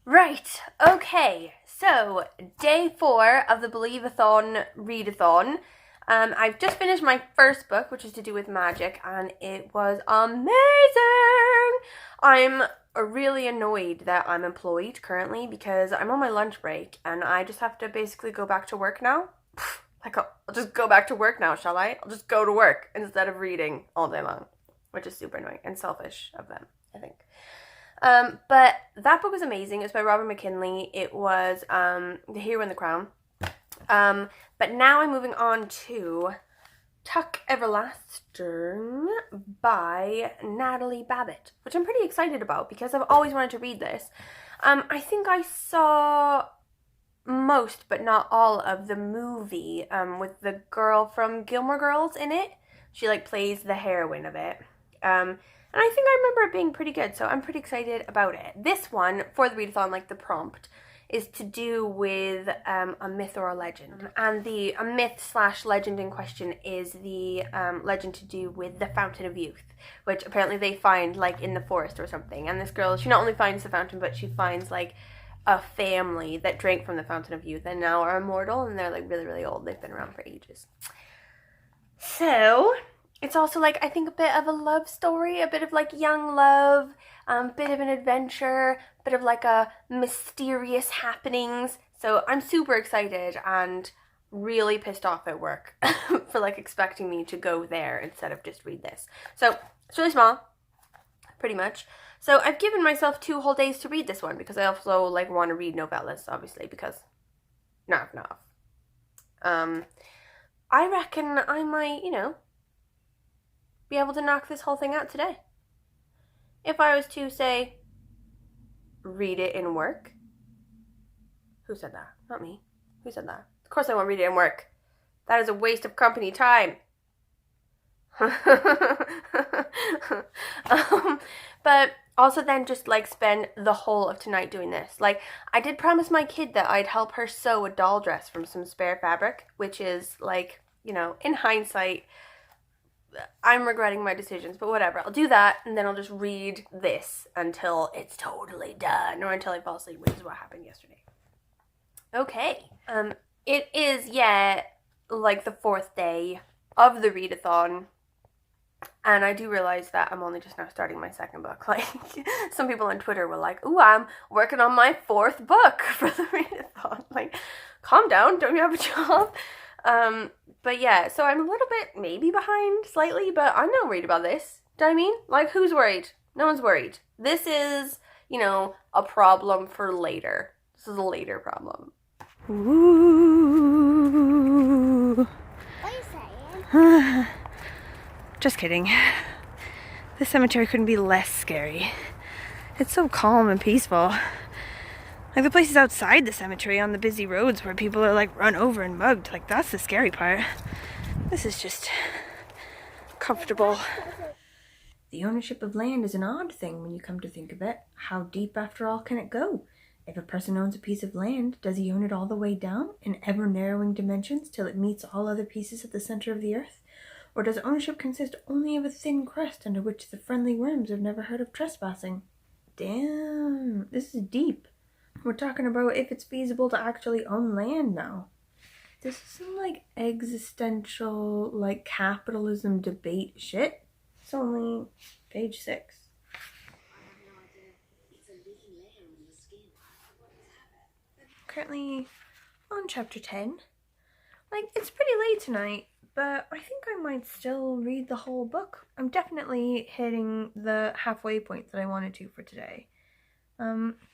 Right, okay, so day 4 of the Believathon readathon. I've just finished my first book, which is to do with magic, and it was amazing! I'm really annoyed that I'm employed currently because I'm on my lunch break and I just have to basically go back to work now. Like, I'll just go back to work now, shall I? I'll just go to work instead of reading all day long, which is super annoying and selfish of them, I think. But that book was amazing. It was by Robert McKinley. It was The Hero and the Crown. But now I'm moving on to Tuck Everlasting by Natalie Babbitt, which I'm pretty excited about because I've always wanted to read this. I think I saw most, but not all, of the movie with the girl from Gilmore Girls in it. She plays the heroine of it. And I think I remember it being pretty good, so I'm pretty excited about it. This one, for the readathon, the prompt, is to do with a myth or a legend. And a myth/legend in question is the legend to do with the Fountain of Youth, which apparently they find, in the forest or something. And this girl, she not only finds the fountain, but she finds, a family that drank from the Fountain of Youth and now are immortal, and they're, really, really old. They've been around for ages. So it's also I think a bit of a love story, a bit of young love, bit of an adventure, bit of a mysterious happenings. So I'm super excited and really pissed off at work for expecting me to go there instead of just read this. So it's really small, pretty much. So I've given myself 2 whole days to read this one because I also want to read novellas, obviously, because not enough. I reckon I might, be able to knock this whole thing out today. If I was to, say, read it in work. Who said that? Not me. Who said that? Of course I won't read it in work. That is a waste of company time. But also then just spend the whole of tonight doing this. I did promise my kid that I'd help her sew a doll dress from some spare fabric, which is in hindsight, I'm regretting my decisions, but whatever. I'll do that, and then I'll just read this until it's totally done, or until I fall asleep, which is what happened yesterday. Okay. It is, the 4th day of the readathon, and I do realize that I'm only just now starting my second book. Some people on Twitter were like, ooh, I'm working on my 4th book for the readathon. Calm down, don't you have a job? But yeah, so I'm a little bit maybe behind slightly, but I'm not worried about this. Do you know what I mean? Who's worried? No one's worried. This is, a problem for later. This is a later problem. Ooh. What are you saying? Just kidding. This cemetery couldn't be less scary. It's so calm and peaceful. The places outside the cemetery on the busy roads where people are run over and mugged. That's the scary part. This is just comfortable. The ownership of land is an odd thing when you come to think of it. How deep, after all, can it go? If a person owns a piece of land, does he own it all the way down in ever-narrowing dimensions till it meets all other pieces at the center of the earth? Or does ownership consist only of a thin crust under which the friendly worms have never heard of trespassing? Damn, this is deep. We're talking about if it's feasible to actually own land now. This is some existential capitalism debate shit. It's only page 6. Currently on chapter 10. It's pretty late tonight, but I think I might still read the whole book. I'm definitely hitting the halfway point that I wanted to for today.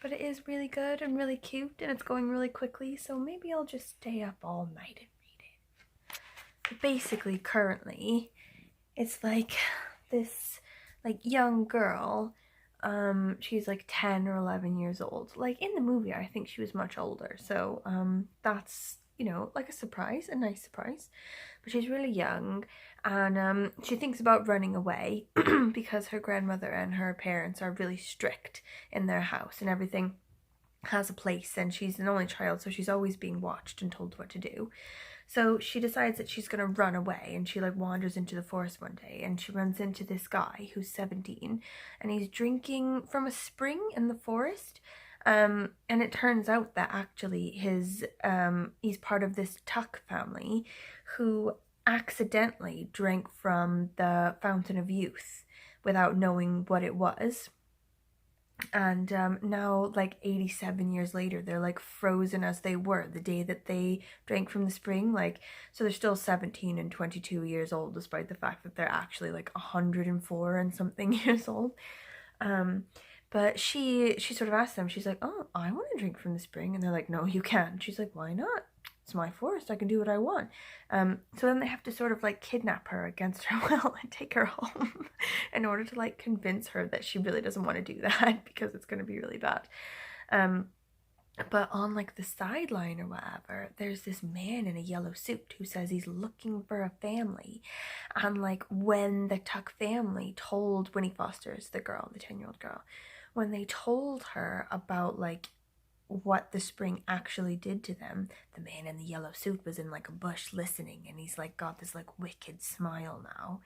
But it is really good and really cute, and it's going really quickly, so maybe I'll just stay up all night and read it. But basically, currently, it's this, young girl, she's 10 or 11 years old. In the movie, I think she was much older, so, that's, a surprise, a nice surprise. But she's really young, and she thinks about running away because her grandmother and her parents are really strict in their house, and everything has a place, and she's an only child, so she's always being watched and told what to do. So she decides that she's gonna run away, and she wanders into the forest one day, and she runs into this guy who's 17, and he's drinking from a spring in the forest, And it turns out that actually he's part of this Tuck family who accidentally drank from the Fountain of Youth without knowing what it was. And now, like 87 years later, they're like frozen as they were the day that they drank from the spring. Like, so they're still 17 and 22 years old, despite the fact that they're actually like 104 and something years old. But she sort of asked them, she's like, oh, I want to drink from the spring. And they're like, no, you can't. She's like, why not? It's my forest. I can do what I want. So then they have to sort of like kidnap her against her will and take her home in order to like convince her that she really doesn't want to do that because it's going to be really bad. But on like the sideline or whatever, there's this man in a yellow suit who says he's looking for a family. And like when the Tuck family told Winnie Foster's the girl, the 10-year-old girl, when they told her about like what the spring actually did to them, the man in the yellow suit was in like a bush listening, and he's like got this like wicked smile now.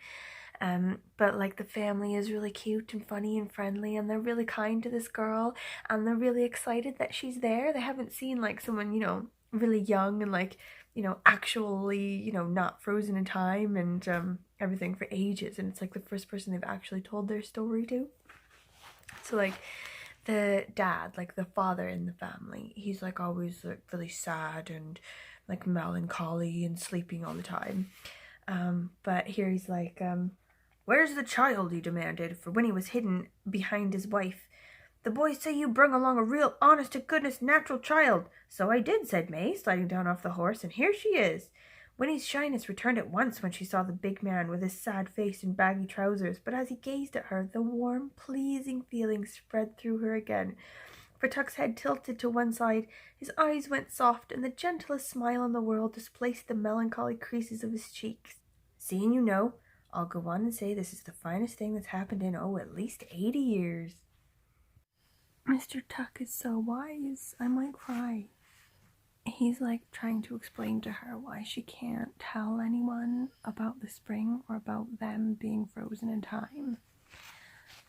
But like the family is really cute and funny and friendly, and they're really kind to this girl, and they're really excited that she's there. They haven't seen like someone, you know, really young and like, you know, actually, you know, not frozen in time and everything for ages, and it's like the first person they've actually told their story to. So like the dad, like the father in the family, he's like always like really sad and like melancholy and sleeping all the time. But here he's like, where's the child, he demanded, for when he was hidden behind his wife. The boys say you brung along a real honest-to-goodness natural child. So I did, said May, sliding down off the horse, and here she is. Winnie's shyness returned at once when she saw the big man with his sad face and baggy trousers, but as he gazed at her, the warm, pleasing feeling spread through her again. For Tuck's head tilted to one side, his eyes went soft, and the gentlest smile in the world displaced the melancholy creases of his cheeks. Seeing you know, I'll go on and say this is the finest thing that's happened in, at least 80 years. Mr. Tuck is so wise, I might cry. He's like trying to explain to her why she can't tell anyone about the spring or about them being frozen in time.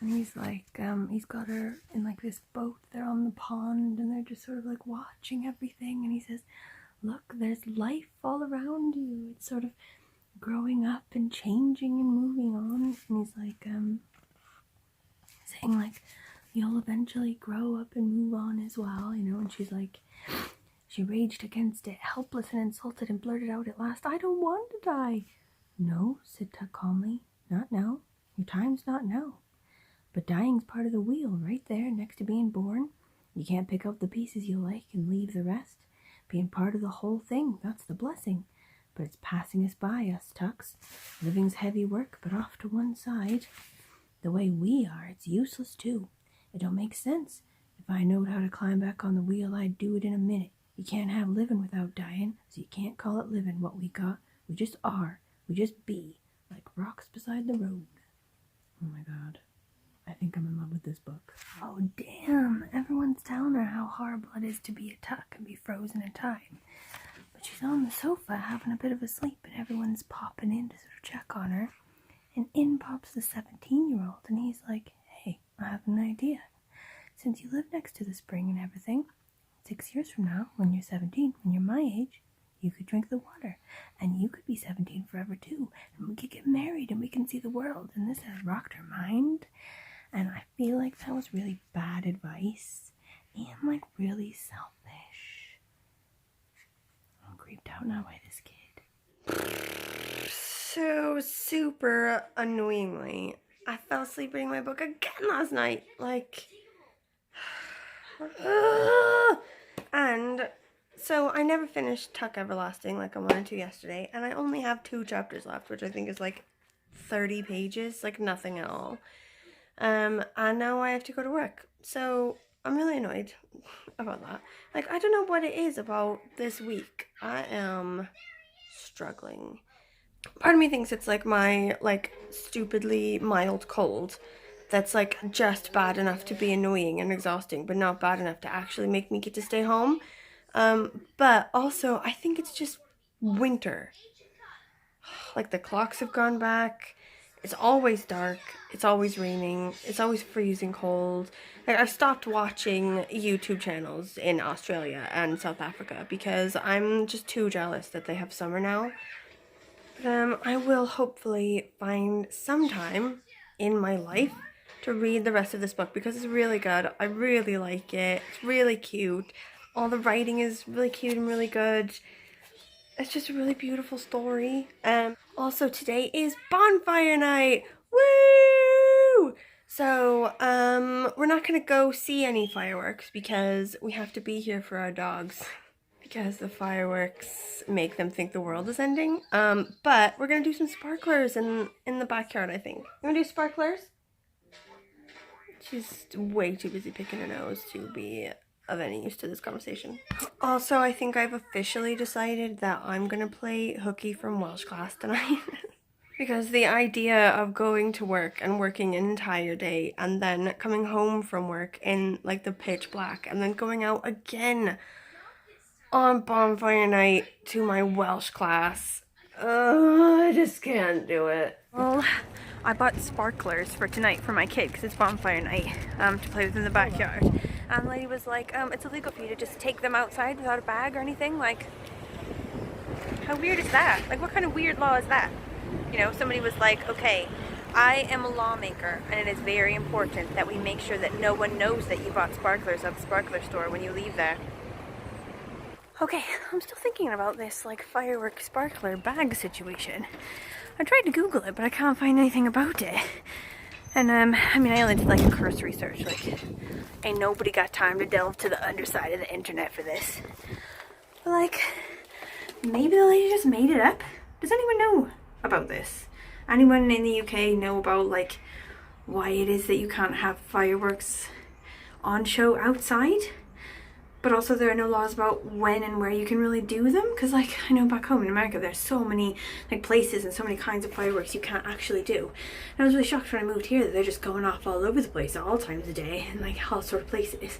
And he's like, he's got her in like this boat, they're on the pond, and they're just sort of like watching everything, and he says, look, there's life all around you. It's sort of growing up and changing and moving on. And he's like, saying like, you'll eventually grow up and move on as well, you know. And she's like, she raged against it, helpless and insulted, and blurted out at last, I don't want to die. No, said Tuck calmly, not now. Your time's not now. But dying's part of the wheel, right there, next to being born. You can't pick up the pieces you like and leave the rest. Being part of the whole thing, that's the blessing. But it's passing us by, us Tucks. Living's heavy work, but off to one side. The way we are, it's useless too. It don't make sense. If I knowed how to climb back on the wheel, I'd do it in a minute. You can't have living without dying, so you can't call it living what we got. We just are. We just be, like rocks beside the road. Oh my god. I think I'm in love with this book. Oh damn, everyone's telling her how horrible it is to be a Tuck and be frozen in time. But she's on the sofa having a bit of a sleep, and everyone's popping in to sort of check on her. And in pops the 17-year-old, and he's like, hey, I have an idea. Since you live next to the spring and everything, 6 years from now, when you're 17, when you're my age, you could drink the water. And you could be 17 forever too. And we could get married and we can see the world. And this has rocked her mind. And I feel like that was really bad advice. And like really selfish. I'm creeped out now by this kid. So super annoyingly, I fell asleep reading my book again last night. Like... And so I never finished Tuck Everlasting like I wanted to yesterday, and I only have 2 chapters left, which I think is like 30 pages, like nothing at all. And now I have to go to work, so I'm really annoyed about that. Like, I don't know what it is about this week. I am struggling. Part of me thinks it's like my like stupidly mild cold that's like just bad enough to be annoying and exhausting, but not bad enough to actually make me get to stay home. But also I think it's just winter. Like the clocks have gone back. It's always dark, it's always raining, it's always freezing cold. Like, I stopped watching YouTube channels in Australia and South Africa because I'm just too jealous that they have summer now. But I will hopefully find some time in my life to read the rest of this book because it's really good. I really like it. It's really cute. All the writing is really cute and really good. It's just a really beautiful story. Also today is bonfire night. Woo! So, we're not gonna go see any fireworks because we have to be here for our dogs. Because the fireworks make them think the world is ending. But we're gonna do some sparklers in the backyard, I think. You wanna do sparklers? She's way too busy picking her nose to be of any use to this conversation. Also, I think I've officially decided that I'm gonna play hooky from Welsh class tonight. Because the idea of going to work and working an entire day and then coming home from work in like the pitch black and then going out again on bonfire night to my Welsh class. I just can't do it. Well, I bought sparklers for tonight for my kid because it's bonfire night to play with in the backyard. And the lady was like, it's illegal for you to just take them outside without a bag or anything. Like, how weird is that? Like, what kind of weird law is that? You know, somebody was like, okay, I am a lawmaker and it is very important that we make sure that no one knows that you bought sparklers at the sparkler store when you leave there. Okay, I'm still thinking about this, like, firework sparkler bag situation. I tried to Google it, but I can't find anything about it. And, I mean, I only did, like, a cursory search. Like, ain't nobody got time to delve to the underside of the internet for this. But, like, maybe the lady just made it up? Does anyone know about this? Anyone in the UK know about, like, why it is that you can't have fireworks on show outside? But also there are no laws about when and where you can really do them. Because, like, I know back home in America there's so many, like, places and so many kinds of fireworks you can't actually do. And I was really shocked when I moved here that they're just going off all over the place at all times of day and, like, all sort of places.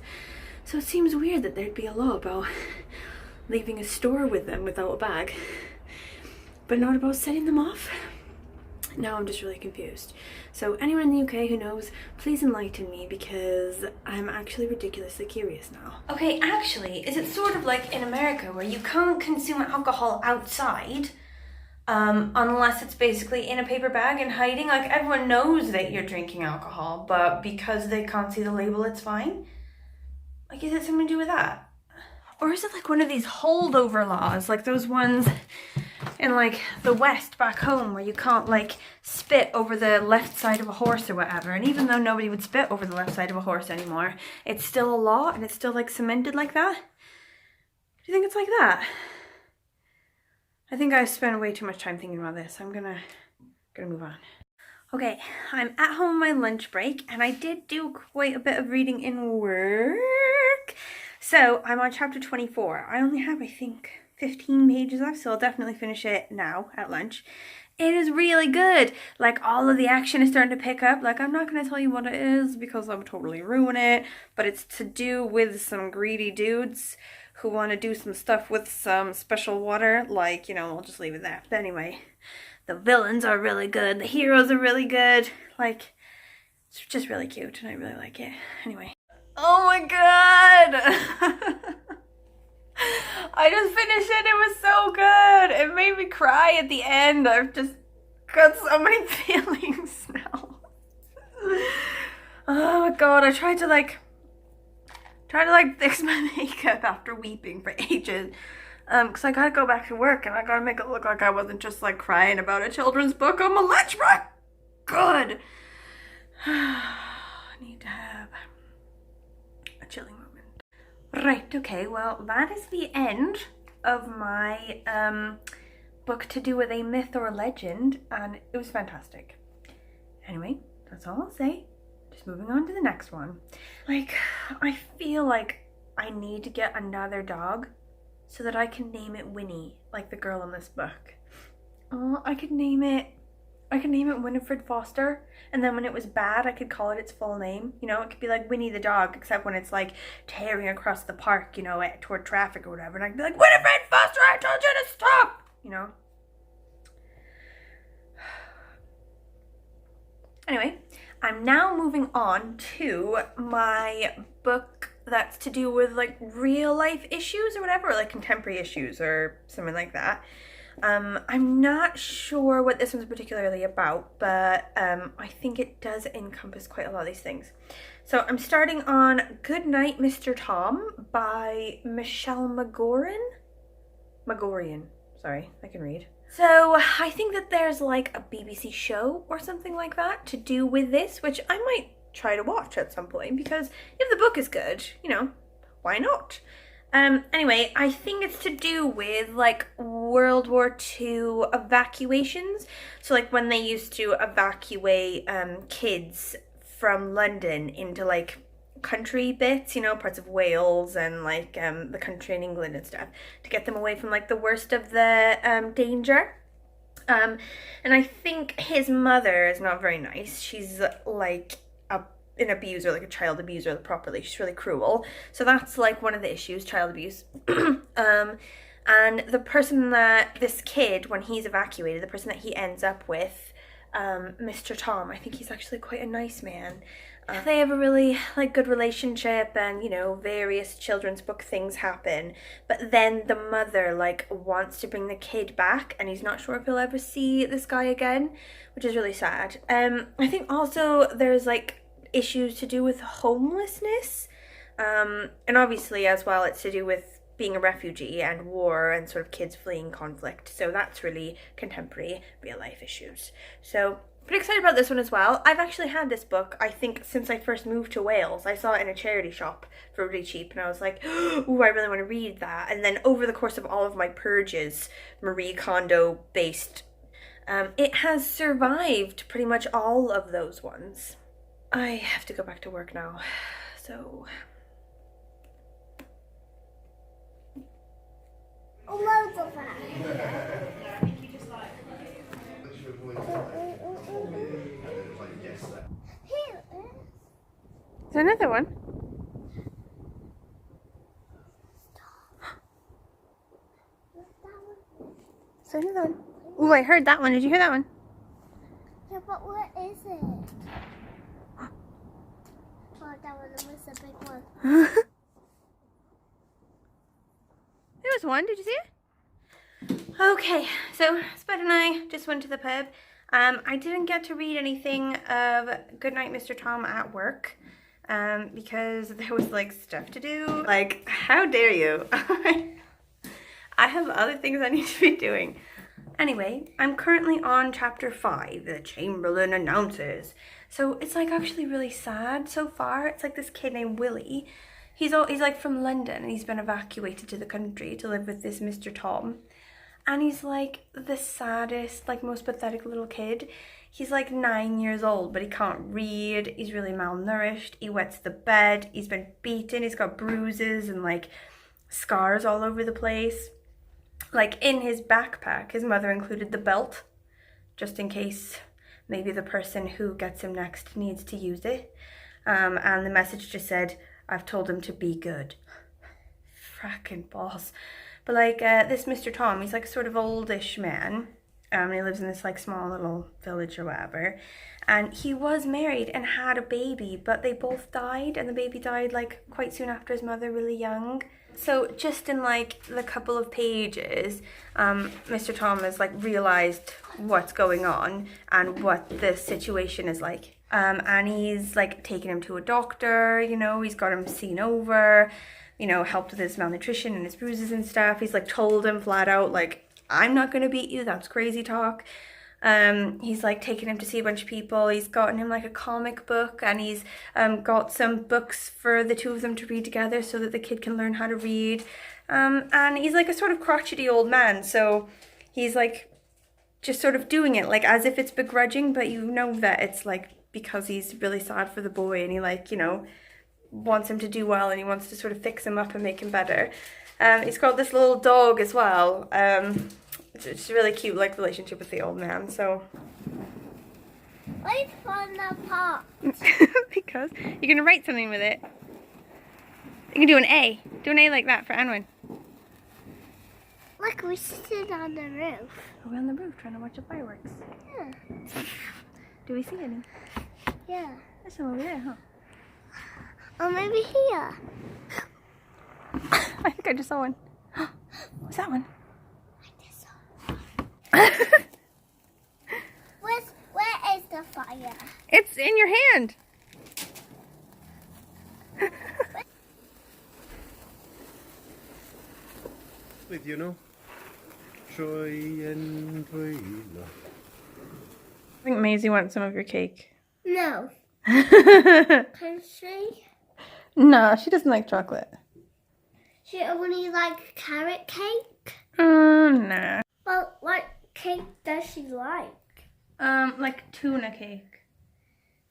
So it seems weird that there'd be a law about leaving a store with them without a bag, but not about setting them off. Now I'm just really confused. So anyone in the UK who knows, please enlighten me because I'm actually ridiculously curious now. Okay, actually, is it sort of like in America where you can't consume alcohol outside unless it's basically in a paper bag and hiding? Like, everyone knows that you're drinking alcohol, but because they can't see the label, it's fine? Like, is it something to do with that? Or is it like one of these holdover laws, like those ones in, like, the West back home where you can't, like, spit over the left side of a horse or whatever, and even though nobody would spit over the left side of a horse anymore, it's still a law and it's still, like, cemented like that? Do you think it's like that? I think I've spent way too much time thinking about this. I'm gonna move on. Okay, I'm at home on my lunch break and I did do quite a bit of reading in work. So I'm on chapter 24. I only have, I think, 15 pages left, so I'll definitely finish it now at lunch. It is really good. Like, all of the action is starting to pick up. Like, I'm not going to tell you what it is because I would totally ruin it, but it's to do with some greedy dudes who want to do some stuff with some special water. Like, you know, I'll just leave it there. But anyway, the villains are really good. The heroes are really good. Like, it's just really cute and I really like it. Anyway. Oh my god! I just finished it. It was so good. It made me cry at the end. I've just got so many feelings now. Oh my god, I tried to like fix my makeup after weeping for ages. Cause I gotta go back to work and I gotta make it look like I wasn't just like crying about a children's book on my lunch break. Good. I need to have a chilling moment. Right, okay, well, that is the end of my book to do with a myth or a legend, and it was fantastic. Anyway, that's all I'll say. Just moving on to the next one. Like, I feel like I need to get another dog so that I can name it Winnie, like the girl in this book. Oh, I could name it Winifred Foster, and then when it was bad, I could call it its full name. You know, it could be like Winnie the dog, except when it's like tearing across the park, you know, toward traffic or whatever, and I could be like, Winifred Foster, I told you to stop! You know? Anyway, I'm now moving on to my book that's to do with like real life issues or whatever, or like contemporary issues or something like that. I'm not sure what this one's particularly about, but I think it does encompass quite a lot of these things. So I'm starting on Goodnight, Mr. Tom by Michelle Magorian. Sorry, I can read. So I think that there's like a BBC show or something like that to do with this, which I might try to watch at some point, because if the book is good, you know, why not? Anyway, I think it's to do with like World War II evacuations. So like when they used to evacuate kids from London into like country bits, you know, parts of Wales and like the country in England and stuff, to get them away from like the worst of the danger. And I think his mother is not very nice. She's like an abuser, like a child abuser properly. She's really cruel. So that's like one of the issues, child abuse. And the person that this kid, when he's evacuated, the person that he ends up with, Mr. Tom, I think he's actually quite a nice man. They have a really like good relationship, and you know, various children's book things happen, but then the mother like wants to bring the kid back, and he's not sure if he'll ever see this guy again, which is really sad. I think also there's like issues to do with homelessness, and obviously as well it's to do with being a refugee and war and sort of kids fleeing conflict, so that's really contemporary real life issues. So pretty excited about this one as well. I've actually had this book, I think, since I first moved to Wales. I saw it in a charity shop for really cheap, and I was like, ooh, I really want to read that. And then over the course of all of my purges, Marie Kondo based, it has survived pretty much all of those ones. I have to go back to work now, so... Loads of that. Here. Is there another one? Is there another one? Ooh, I heard that one. Did you hear that one? Yeah, but what is it? Oh, that one was a big one. There was one. Did you see it? Okay, so Spud and I just went to the pub. I didn't get to read anything of Goodnight, Mr. Tom at work because there was like stuff to do. Like, how dare you? I have other things I need to be doing. Anyway, I'm currently on chapter 5, The Chamberlain Announces. So it's like actually really sad so far. It's like this kid named Willie. He's like from London, and he's been evacuated to the country to live with this Mr. Tom. And he's like the saddest, like most pathetic little kid. He's like 9 years old, but he can't read. He's really malnourished. He wets the bed. He's been beaten. He's got bruises and like scars all over the place. Like in his backpack, his mother included the belt, just in case maybe the person who gets him next needs to use it. And the message just said, I've told him to be good. Fracking balls. But like this Mr. Tom, he's like sort of oldish man. He lives in this like small little village or whatever. And he was married and had a baby, but they both died, and the baby died like quite soon after his mother, really young. So just in like the couple of pages, Mr. Tom has like realized what's going on and what the situation is like. And he's like taken him to a doctor, you know, he's got him seen over, you know, helped with his malnutrition and his bruises and stuff. He's like told him flat out, like, I'm not gonna beat you, that's crazy talk. He's like taken him to see a bunch of people. He's gotten him like a comic book, and he's got some books for the two of them to read together so that the kid can learn how to read. And he's like a sort of crotchety old man, so he's like just sort of doing it like as if it's begrudging, but you know that it's like because he's really sad for the boy, and he like, you know, wants him to do well, and he wants to sort of fix him up and make him better. He's got this little dog as well. It's a really cute like relationship with the old man, so. Wait for the pot. Because you're gonna write something with it. You can do an A. Do an A like that for Anwin. Look, we're sitting on the roof. Are we on the roof trying to watch the fireworks? Yeah. Do we see any? Yeah. There's some over there, huh? Or maybe here. I think I just saw one. What's that one? Where is the fire? It's in your hand. With you know, Troy and Wheeler. I think Maisie wants some of your cake. No. No, Can she? she doesn't like chocolate. She only likes carrot cake. Nah. But what cake does she like? Like tuna cake.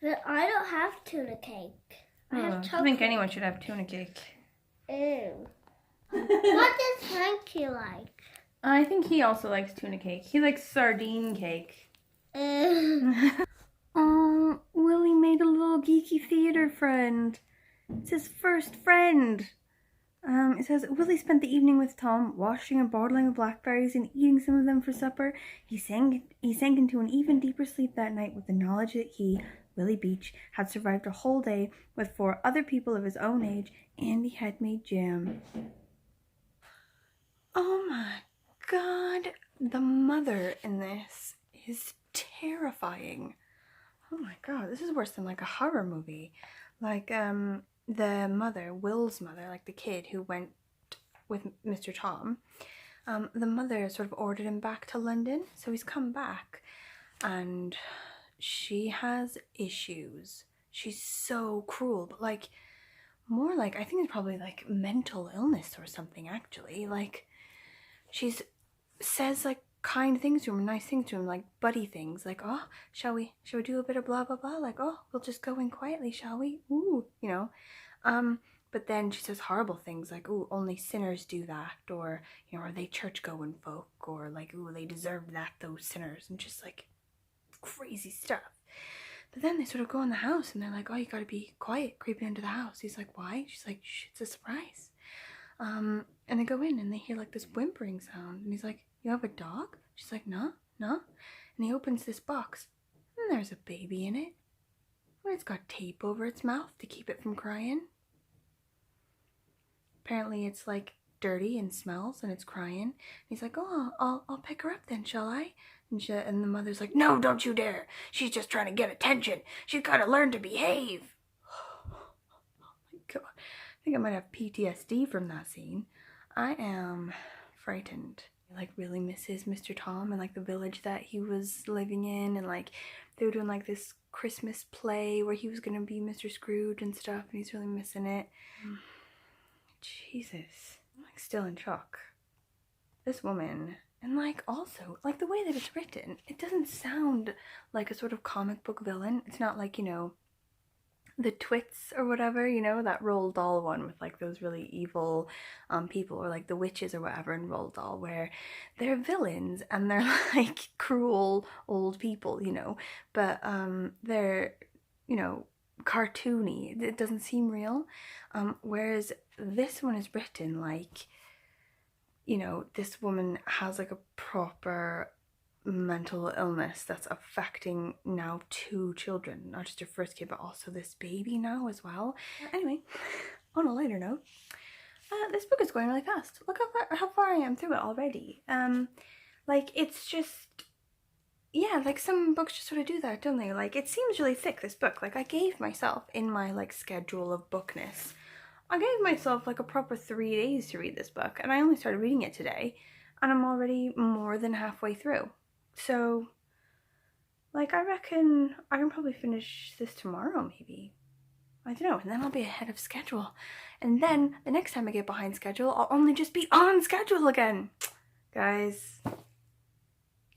But I don't have tuna cake. I have I chocolate. think anyone should have tuna cake. Ew. What does Frankie like? I think he also likes tuna cake. He likes sardine cake. Ew. Oh, Willie made a little geeky theater friend. It's his first friend. It says, Willie spent the evening with Tom, washing and bottling of blackberries and eating some of them for supper. He sank into an even deeper sleep that night with the knowledge that he, Willie Beach, had survived a whole day with 4 other people of his own age, and he had made jam. Oh my god, the mother in this is terrifying. Oh my god, this is worse than like a horror movie. Like, the mother, Will's mother, like the kid who went with Mr. Tom, the mother sort of ordered him back to London, so he's come back, and she has issues. She's so cruel, but like, more like, I think it's probably like mental illness or something, actually. Like, she's says like kind things to him, nice things to him, like buddy things, like, oh, shall we do a bit of blah blah blah, like, oh, we'll just go in quietly, shall we? Ooh, you know. But then she says horrible things like, ooh, only sinners do that, or, you know, are they church going folk, or like, ooh, they deserve that, those sinners, and just like crazy stuff. But then they sort of go in the house and they're like, oh, you gotta be quiet creeping into the house. He's like, why? She's like, shh, it's a surprise. And they go in and they hear like this whimpering sound, and he's like, you have a dog? She's like, no. And he opens this box, and there's a baby in it. And it's got tape over its mouth to keep it from crying. Apparently it's like dirty and smells and it's crying. And he's like, oh, I'll pick her up then, shall I? And the mother's like, no, don't you dare. She's just trying to get attention. She's got to learn to behave. Oh my god. I think I might have PTSD from that scene. I am frightened. He like really misses Mr. Tom and like the village that he was living in, and like they were doing like this Christmas play where he was gonna be Mr. Scrooge and stuff, and he's really missing it. Jesus. I'm like still in shock. This woman, and like also like the way that it's written, it doesn't sound like a sort of comic book villain. It's not like, you know, the Twits or whatever, you know, that Roald Dahl one with like those really evil people, or like the witches or whatever in Roald Dahl, where they're villains and they're like cruel old people, you know, but they're, you know, cartoony. It doesn't seem real. Whereas this one is written like, you know, this woman has like a proper mental illness that's affecting now 2 children, not just her first kid but also this baby now as well. Anyway, on a lighter note, this book is going really fast. Look how far I am through it already. Like, it's just, yeah, like some books just sort of do that, don't they? Like, it seems really thick, this book. Like, I gave myself, in my like schedule of bookness, I gave myself like a proper 3 days to read this book, and I only started reading it today, and I'm already more than halfway through. So, like, I reckon I can probably finish this tomorrow, maybe. I don't know, and then I'll be ahead of schedule. And then, the next time I get behind schedule, I'll only just be on schedule again. Guys,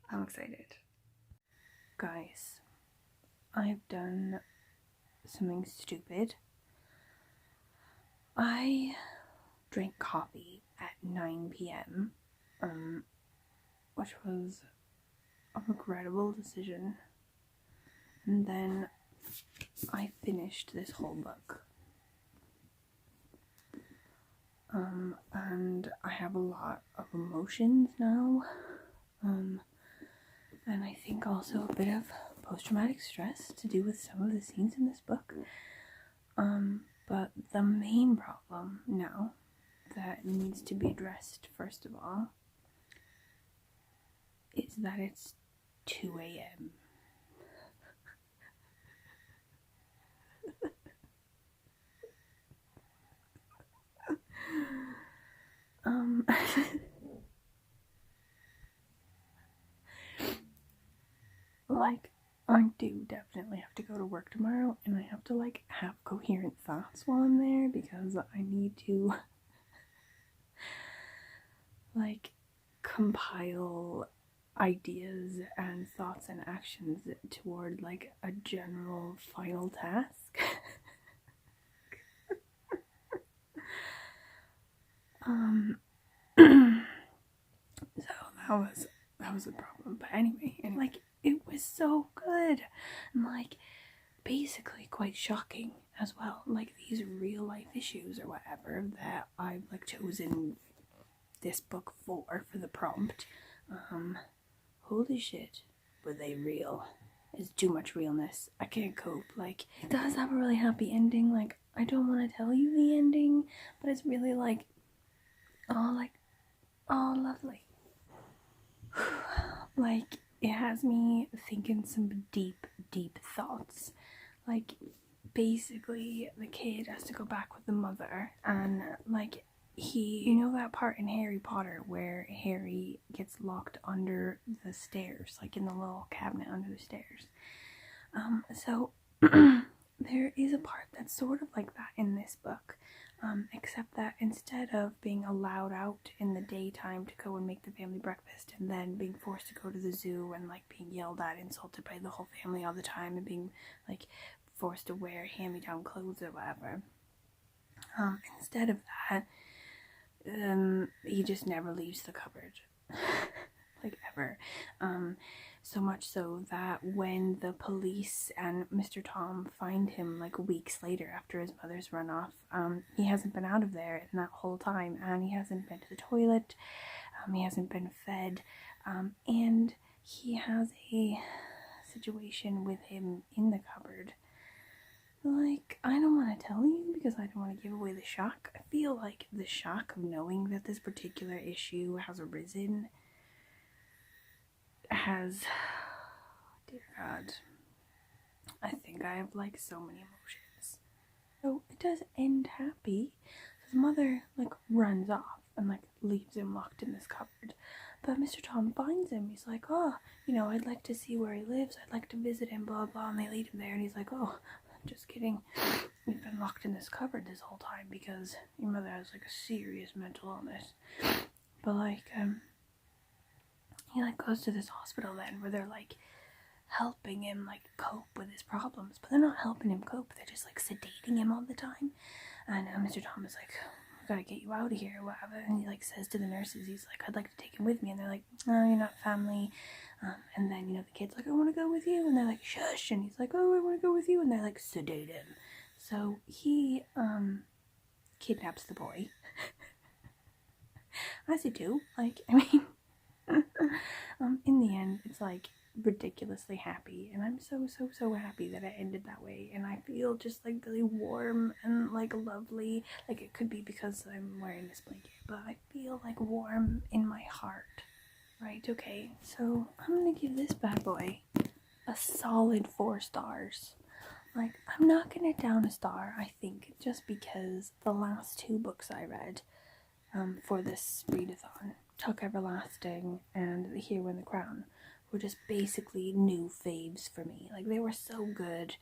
I'm excited. Guys, I've done something stupid. I drank coffee at 9 p.m., which was a regrettable decision, and then I finished this whole book, and I have a lot of emotions now, and I think also a bit of post-traumatic stress to do with some of the scenes in this book. But the main problem now that needs to be addressed first of all is that it's 2 a.m. Like, I do definitely have to go to work tomorrow, and I have to, like, have coherent thoughts while I'm there, because I need to, like, compile ideas and thoughts and actions toward, like, a general final task. So that was a problem. But anyway, and like, it was so good, and like, basically quite shocking as well. Like, these real life issues or whatever that I've like chosen this book for the prompt. Holy shit, were they real? It's too much realness. I can't cope. Like, it does have a really happy ending. Like, I don't want to tell you the ending, but it's really like, oh, lovely. Like, it has me thinking some deep, deep thoughts. Like, basically, the kid has to go back with the mother, and like, you know that part in Harry Potter where Harry gets locked under the stairs, like in the little cabinet under the stairs. So there is a part that's sort of like that in this book, except that instead of being allowed out in the daytime to go and make the family breakfast and then being forced to go to the zoo and like being yelled at, insulted by the whole family all the time, and being like forced to wear hand-me-down clothes or whatever, instead of that, he just never leaves the cupboard. Like, ever. So much so that when the police and Mr. Tom find him like weeks later after his mother's run off, he hasn't been out of there in that whole time, and he hasn't been to the toilet, he hasn't been fed, and he has a situation with him in the cupboard. Like, I don't want to tell you because I don't want to give away the shock. I feel like the shock of knowing that this particular issue has arisen has, dear God, I think I have like so many emotions. So it does end happy. His mother like runs off and like leaves him locked in this cupboard. But Mr. Tom finds him. He's like, oh, you know, I'd like to see where he lives. I'd like to visit him, blah, blah. And they lead him there. And he's like, oh, just kidding. We've been locked in this cupboard this whole time because your mother has like a serious mental illness. But like, he like goes to this hospital then where they're like helping him like cope with his problems. But they're not helping him cope. They're just like sedating him all the time. And Mr. Tom is like, gotta get you out of here or whatever, and he like says to the nurses, he's like, I'd like to take him with me, and they're like, no, you're not family. And then, you know, the kid's like, I want to go with you, and they're like, shush, and he's like, oh, I want to go with you, and they're like, sedate him. So he kidnaps the boy. As you do. Like, I mean, in the end, it's like ridiculously happy, and I'm so happy that it ended that way, and I feel just like really warm and like lovely. Like, it could be because I'm wearing this blanket, but I feel like warm in my heart. Right, okay, so I'm gonna give this bad boy a solid 4 stars. Like, I'm knocking it down a star, I think, just because the last 2 books I read for this readathon, Tuck Everlasting and The Hero and the Crown, were just basically new faves for me. Like, they were so good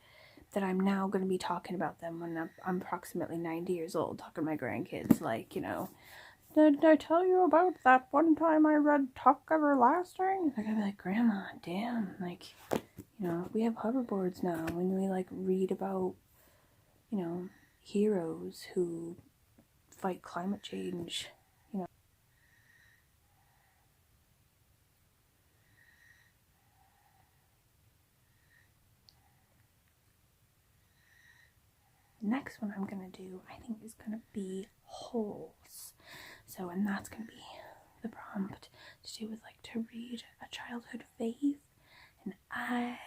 that I'm now going to be talking about them when I'm approximately 90 years old, talking to my grandkids, like, you know, did I tell you about that one time I read Tuck Everlasting? Like, I'd be like, Grandma, damn, like, you know, we have hoverboards now, and we, like, read about, you know, heroes who fight climate change, you know. Next one I'm gonna do, I think, is gonna be holes. So, and that's gonna be the prompt to do with like to read a childhood fave, and I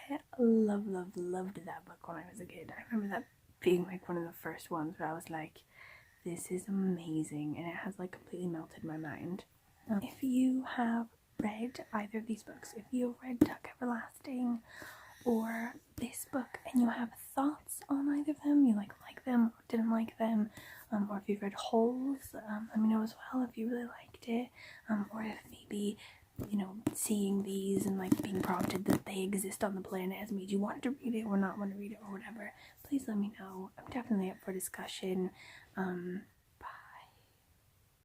book when I was a kid. I remember that being like one of the first ones where I was like, this is amazing, and it has like completely melted my mind. If you have read either of these books, if you've read Duck Everlasting or this book and you have thoughts on either of them, you like them or didn't like them, or if you've read Holes, let me know as well if you really liked it, or if maybe, you know, seeing these and like being prompted that they exist on the planet has made you want to read it or not want to read it or whatever. Please let me know. I'm definitely up for discussion.